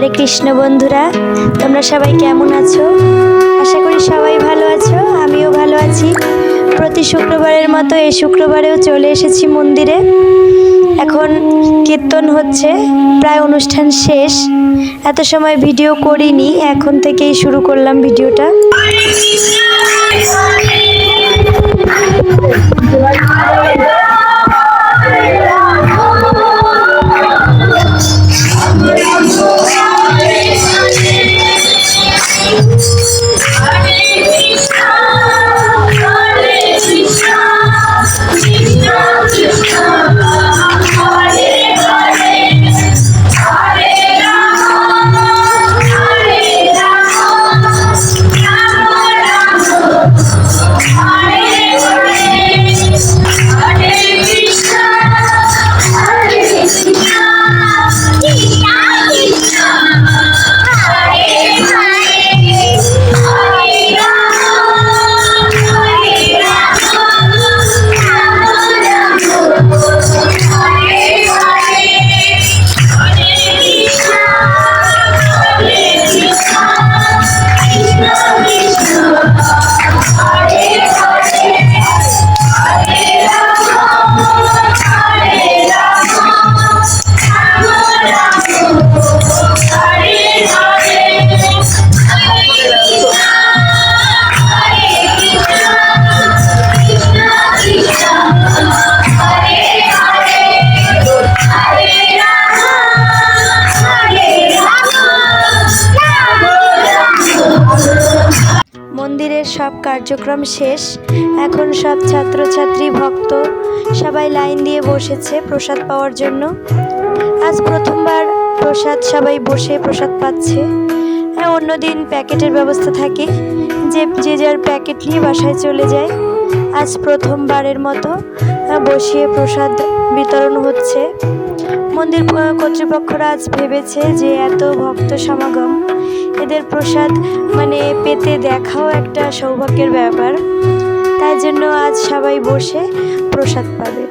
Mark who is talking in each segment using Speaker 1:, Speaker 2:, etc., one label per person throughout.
Speaker 1: হরে কৃষ্ণ বন্ধুরা, তোমরা সবাই কেমন আছো? আশা করি সবাই ভালো আছো, আমিও ভালো আছি। প্রতি শুক্রবারের মতো এই শুক্রবারেও চলে এসেছি মন্দিরে। এখন কীর্তন হচ্ছে, প্রায় অনুষ্ঠান শেষ। এত সময় ভিডিও করিনি, এখন থেকেই শুরু করলাম ভিডিওটা। মন্দিরের সব কার্যক্রম শেষ। এখন সব ছাত্রছাত্রী ভক্ত সবাই লাইন দিয়ে বসেছে প্রসাদ পাওয়ার জন্য। আজ প্রথমবার সবাই বসে প্রসাদ পাচ্ছে। অন্যদিন প্যাকেটের ব্যবস্থা থাকে, যে যার প্যাকেট নিয়ে বাসায় চলে যায়। আজ প্রথমবারের মতো বসিয়ে প্রসাদ বিতরণ হচ্ছে। মন্দির কর্তৃপক্ষরা আজ ভেবেছে যে এত ভক্ত সমাগম, এদের প্রসাদ পেতে দেখাও একটা সৌভাগ্যের ব্যাপার। তাই জন্য আজ সবাই বসে প্রসাদ পাবে।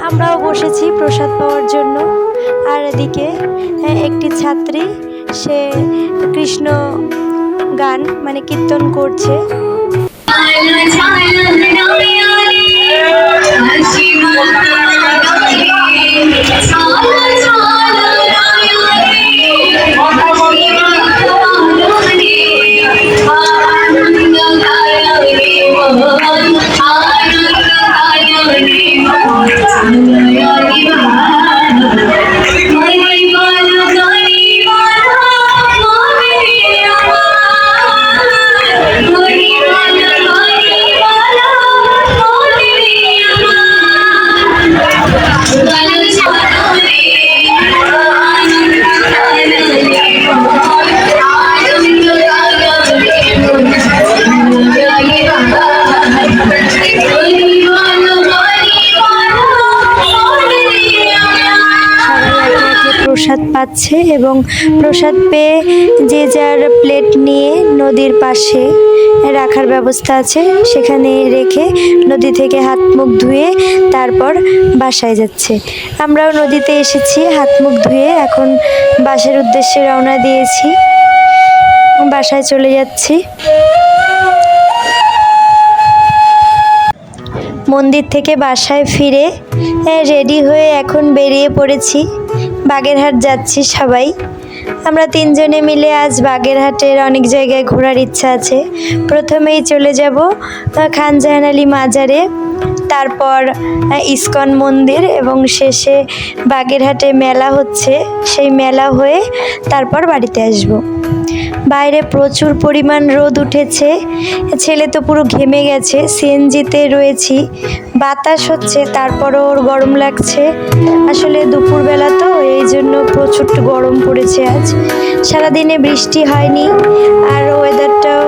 Speaker 1: আমরাও বসেছি প্রসাদ পাওয়ার জন্য। আর এদিকে একটি ছাত্রী, সে কৃষ্ণ গান কীর্তন করছে। প্রসাদ পাচ্ছে এবং প্রসাদ পেয়ে যে যার প্লেট নিয়ে নদীর পাশে রাখার ব্যবস্থা আছে, সেখানে রেখে নদী থেকে হাত মুখ ধুয়ে তারপর বাসায় যাচ্ছে। আমরাও নদীতে এসেছি, হাত মুখ ধুয়ে এখন বাসার উদ্দেশ্যে রওনা দিয়েছি, বাসায় চলে যাচ্ছি। মন্দির থেকে বাসায় ফিরে রেডি হয়ে এখন বেরিয়ে পড়েছি, বাগেরহাট যাচ্ছি সবাই। আমরা তিনজনে মিলে আজ বাগেরহাটের অনেক জায়গায় ঘোরার ইচ্ছা আছে। প্রথমেই চলে যাব খান জাহান আলী মাজারে, তারপর ইস্কন মন্দির এবং শেষে বাগেরহাটে মেলা হচ্ছে, সেই মেলা হয়ে তারপর বাড়িতে আসব। বাইরে প্রচুর পরিমাণ রোদ উঠেছে, ছেলে তো পুরো ঘেমে গেছে। সিএনজিতে রয়েছি, বাতাস হচ্ছে, তারপরও ওর গরম লাগছে। আসলে দুপুরবেলা তো, এই জন্য প্রচুর গরম পড়েছে। আজ সারাদিনে বৃষ্টি হয়নি আর ওয়েদারটাও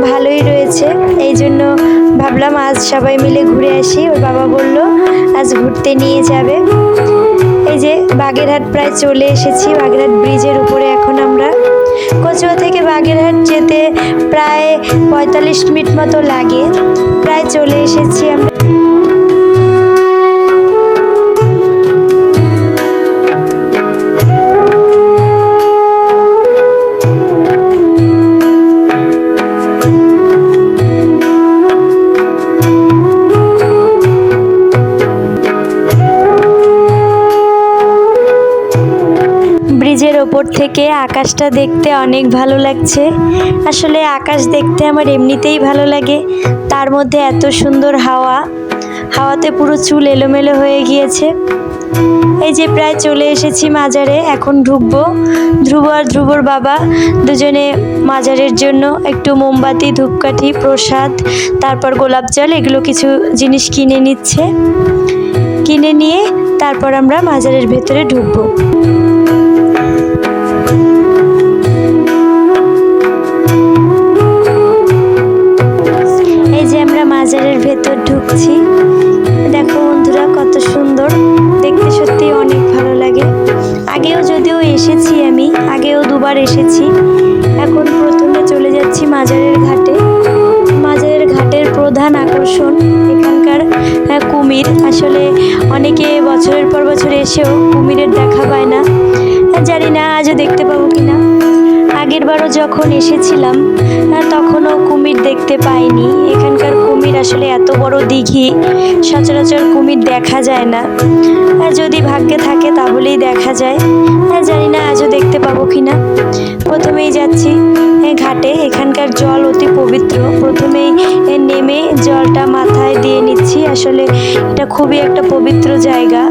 Speaker 1: ভালোই রয়েছে। এই জন্য ভাবলাম আজ সবাই মিলে ঘুরে আসি। ওর বাবা বলল আজ ঘুরতে নিয়ে যাবে। এই যে বাগেরহাট প্রায় চলে এসেছি। বাগেরহাট ব্রিজের উপরে এখন আমরা। কচুয়া থেকে বাগেরহাট যেতে প্রায় 45 মিনিট মতো লাগে। প্রায় চলে এসেছি আমরা। ব্রিজের ওপর থেকে আকাশটা দেখতে অনেক ভালো লাগছে। আসলে আকাশ দেখতে আমার এমনিতেই ভালো লাগে, তার মধ্যে এত সুন্দর হাওয়াতে পুরো চুল এলোমেলো হয়ে গিয়েছে। এই যে প্রায় চলে এসেছি মাজারে, এখন ঢুকবো। ধ্রুব আর ধ্রুবর বাবা দুজনে মাজারের জন্য একটু মোমবাতি, ধূপকাঠি, প্রসাদ, তারপর গোলাপ জল এগুলো কিছু জিনিস কিনে নিচ্ছে। কিনে নিয়ে তারপর আমরা মাজারের ভেতরে ঢুকবো। এই যে আমরা মাজারের ভেতর ঢুকছি। দেখো বন্ধুরা কত সুন্দর দেখতে, সত্যি অনেক ভালো লাগে। আগেও যদিও এসেছি, আমি আগেও দুবার এসেছি। এখন প্রথমে চলে যাচ্ছি মাজারের ঘাটে। মাজারের ঘাটের প্রধান আকর্ষণ এখানকার কুমির। আসলে অনেকে বছরের পর বছর এসেও কুমিরের দেখা পায় না, জানি না আজও দেখতে পাবো কিনা। আগের বারও যখন এসেছিলাম তখনও কুমির দেখতে পাইনি। এখানকার কুমির আসলে এত বড় দিঘি, সচরাচর কুমির দেখা যায় না। যদি ভাগ্যে থাকে তাহলেই দেখা যায়, জানি না আজও দেখতে পাবো কিনা। প্রথমেই যাচ্ছি ঘাটে। এখানকার জল অতি পবিত্র। প্রথমেই নেমে জলটা মাথায় দিয়ে নিচ্ছি। আসলে এটা খুবই একটা পবিত্র জায়গা।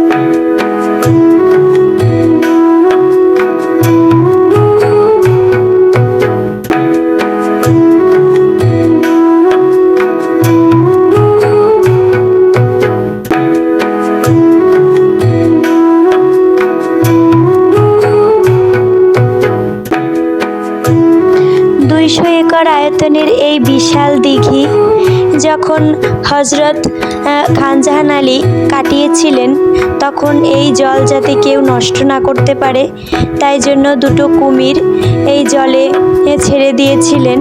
Speaker 1: আয়তনের এই বিশাল দিঘি যখন হজরত খানজাহান আলী কাটিয়েছিলেন, তখন এই জল যাতে কেউ নষ্ট না করতে পারে তাই জন্য দুটো কুমির এই জলে ছেড়ে দিয়েছিলেন,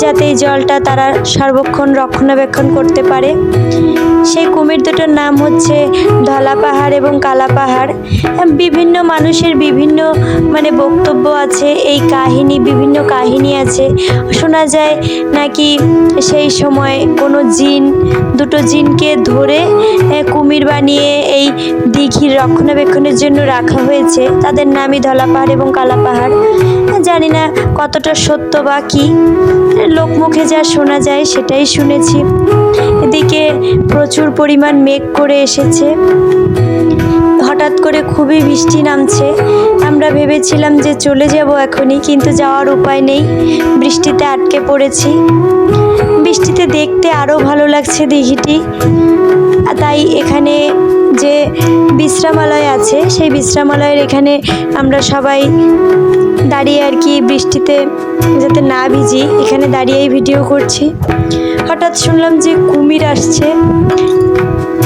Speaker 1: যাতে এই জলটা তারা সর্বক্ষণ রক্ষণাবেক্ষণ করতে পারে। সেই কুমির দুটোর নাম হচ্ছে ধলা পাহাড় এবং কালা পাহাড়। বিভিন্ন মানুষের বিভিন্ন বক্তব্য আছে, এই কাহিনী, বিভিন্ন কাহিনী আছে। শোনা যায় নাকি সেই সময় কোনো দুটো জিনকে ধরে কুমির বানিয়ে এই দিঘির রক্ষণাবেক্ষণের জন্য রাখা হয়েছে। তাদের নামই ধলা পাহাড় এবং কালা পাহাড়। জানি না কতটা সত্য বা কি, লোকমুখে যা শোনা যায় সেটাই শুনেছি। এদিকে প্রচুর পরিমাণ মেঘ করে এসেছে। হঠাৎ করে খুবই বৃষ্টি নামছে। আমরা ভেবেছিলাম যে চলে যাব এখনই, কিন্তু যাওয়ার উপায় নেই, বৃষ্টিতে আটকে পড়েছি। বৃষ্টিতে দেখতে আরও ভালো লাগছে দিঘিটি। তাই এখানে যে বিশ্রামালয় আছে, সেই বিশ্রামালয়ের এখানে আমরা সবাই দাঁড়িয়ে আর কি, বৃষ্টিতে যাতে না ভিজি এখানে দাঁড়িয়েই ভিডিও করছি। হঠাৎ শুনলাম যে কুমির আসছে,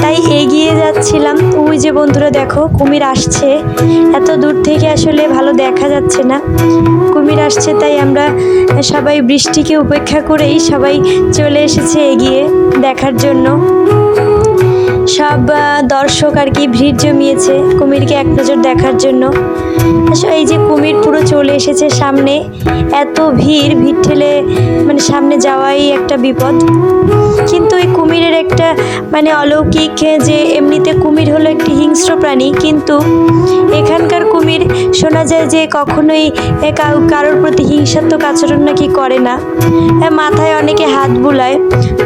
Speaker 1: তাই এগিয়ে যাচ্ছিলাম। ওই যে বন্ধুরা দেখো কুমির আসছে, এত দূর থেকে আসলে ভালো দেখা যাচ্ছে না, কুমির আসছে। তাই আমরা সবাই বৃষ্টিকে উপেক্ষা করেই সবাই চলে এসেছে এগিয়ে দেখার জন্য। সব দর্শক আর কি ভিড় জমিয়েছে কুমিরকে এক নজর দেখার জন্য। এই যে কুমির পুরো চলে এসেছে সামনে, এত ভিড় ঠেলে সামনে যাওয়াই একটা বিপদ। কিন্তু এই কুমিরের একটা অলৌকিক, যে এমনিতে কুমির হলো একটি হিংস্র প্রাণী, কিন্তু এখানকার কুমির শোনা যায় যে কখনোই কারোর প্রতি হিংসাত্মক আচরণ নাকি করে না। মাথায় অনেকে হাত বুলায়,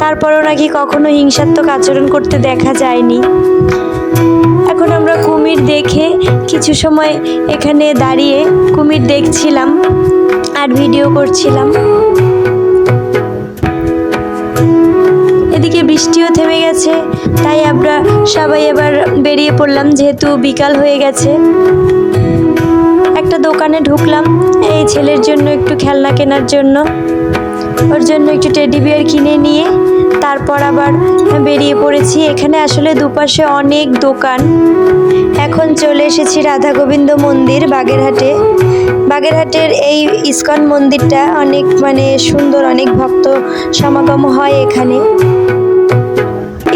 Speaker 1: তারপরও নাকি কখনো হিংসাত্মক আচরণ করতে দেখা যায়নি। এখন আমরা কুমির দেখে কিছু সময় এখানে দাঁড়িয়ে কুমির দেখছিলাম আর ভিডিও করছিলাম। এদিকে বৃষ্টিও থেমে গেছে, তাই আমরা সবাই এবার বেরিয়ে পড়লাম, যেহেতু বিকাল হয়ে গেছে। একটা দোকানে ঢুকলাম এই ছেলের জন্য একটু খেলনা কেনার জন্য, ওর জন্য একটু টেডি বিয়ার কিনে নিয়ে তারপর আবার বেরিয়ে পড়েছি। এখানে আসলে দুপাশে অনেক দোকান। এখন চলে এসেছি রাধা গোবিন্দ মন্দির বাগেরহাটে। বাগেরহাটের এই ইস্কন মন্দিরটা অনেক সুন্দর, অনেক ভক্ত সমাগম হয় এখানে।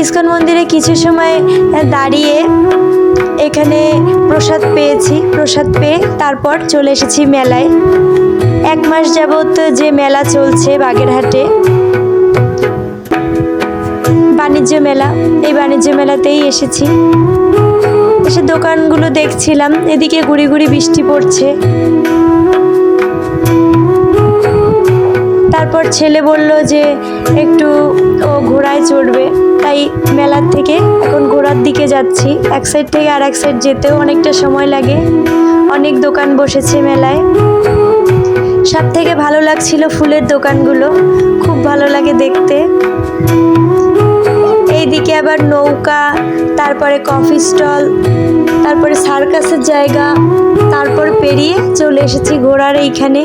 Speaker 1: ইস্কন মন্দিরে কিছু সময় দাঁড়িয়ে এখানে প্রসাদ পেয়েছি। প্রসাদ পেয়ে তারপর চলে এসেছি মেলায়। 1 মাস যাবত যে মেলা চলছে বাগেরহাটে, বাণিজ্য মেলা, এই বাণিজ্য মেলাতেই এসেছি। আশেপাশের দোকানগুলো দেখছিলাম। এদিকে গুড়ি গুড়ি বৃষ্টি পড়ছে। তারপর ছেলে বলল যে একটু ও ঘোড়ায় চড়বে, তাই মেলার থেকে এখন ঘোড়ার দিকে যাচ্ছি। এক সাইড থেকে আর এক সাইড যেতেও অনেকটা সময় লাগে। অনেক দোকান বসেছে মেলায়। সব থেকে ভালো লাগছিল ফুলের দোকানগুলো, খুব ভালো লাগে দেখতে। এইদিকে আবার নৌকা, তারপরে কফি স্টল, তারপরে সার্কাসের জায়গা, তারপর পেরিয়ে চলে এসেছি ঘোড়ার এইখানে।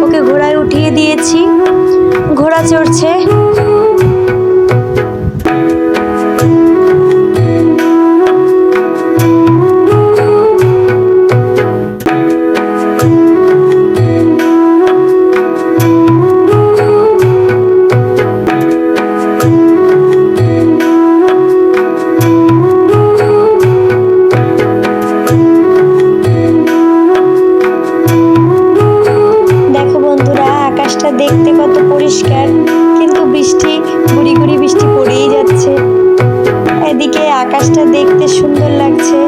Speaker 1: ওকে ঘোড়ায় উঠিয়ে দিয়েছি, ঘোড়া চড়ছে। দেখতে কত পরিষ্কার, কিন্তু বৃষ্টি গুড়ি গুড়ি বৃষ্টি পড়েই যাচ্ছে। এদিকে আকাশটা দেখতে সুন্দর লাগছে।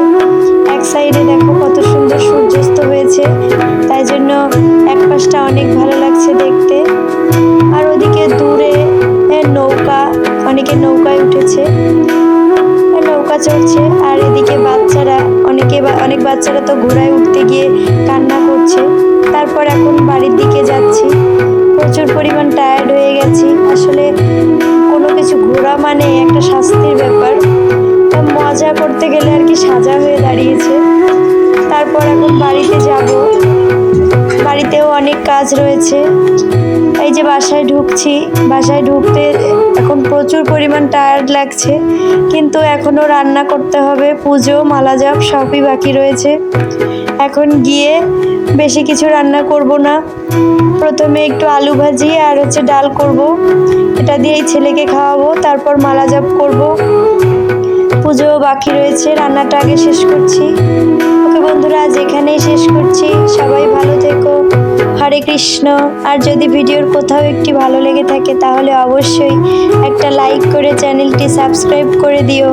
Speaker 1: এক সাইডে দেখো কত সুন্দর সূর্যাস্ত হয়েছে, তাই জন্য এক পাশটা অনেক ভালো লাগছে দেখতে। আর ওদিকে দূরে নৌকা, অনেকে নৌকায় উঠেছে, নৌকা চড়ছে। আর এদিকে বাচ্চারা, অনেক বাচ্চারা তো ঘোড়ায় উঠতে গিয়ে কান্না করছে। তারপর এখন বাড়ির দিকে যাচ্ছি। প্রচুর পরিমাণ টায়ার্ড হয়ে গেছি। আসলে কোনো কিছু ঘোরা মানে একটা শাস্তির ব্যাপার, মজা করতে গেলে আর কি সাজা হয়ে দাঁড়িয়েছে। তারপর এখন বাড়িতে যাব, বাড়িতেও অনেক কাজ রয়েছে। এই যে বাসায় ঢুকছি, বাসায় ঢুকতে এখন প্রচুর পরিমাণ টায়ার্ড লাগছে, কিন্তু এখনও রান্না করতে হবে। পুজো, মালা জপ সবই বাকি রয়েছে। এখন গিয়ে বেশি কিছু রান্না করব না, প্রথমে একটু আলু ভাজি আর ডাল করব, এটা দিয়েই ছেলেকে খাওয়াবো। তারপর মালা জপ করব, পুজোও বাকি রয়েছে। রান্নাটা আগে শেষ করছি। ওকে বন্ধুরা, আজ এখানেই শেষ করছি। সবাই ভালো থেকো। হরে কৃষ্ণ। আর যদি ভিডিওর কোথাও একটি ভালো লেগে থাকে তাহলে অবশ্যই একটা লাইক করে চ্যানেলটি সাবস্ক্রাইব করে দিও।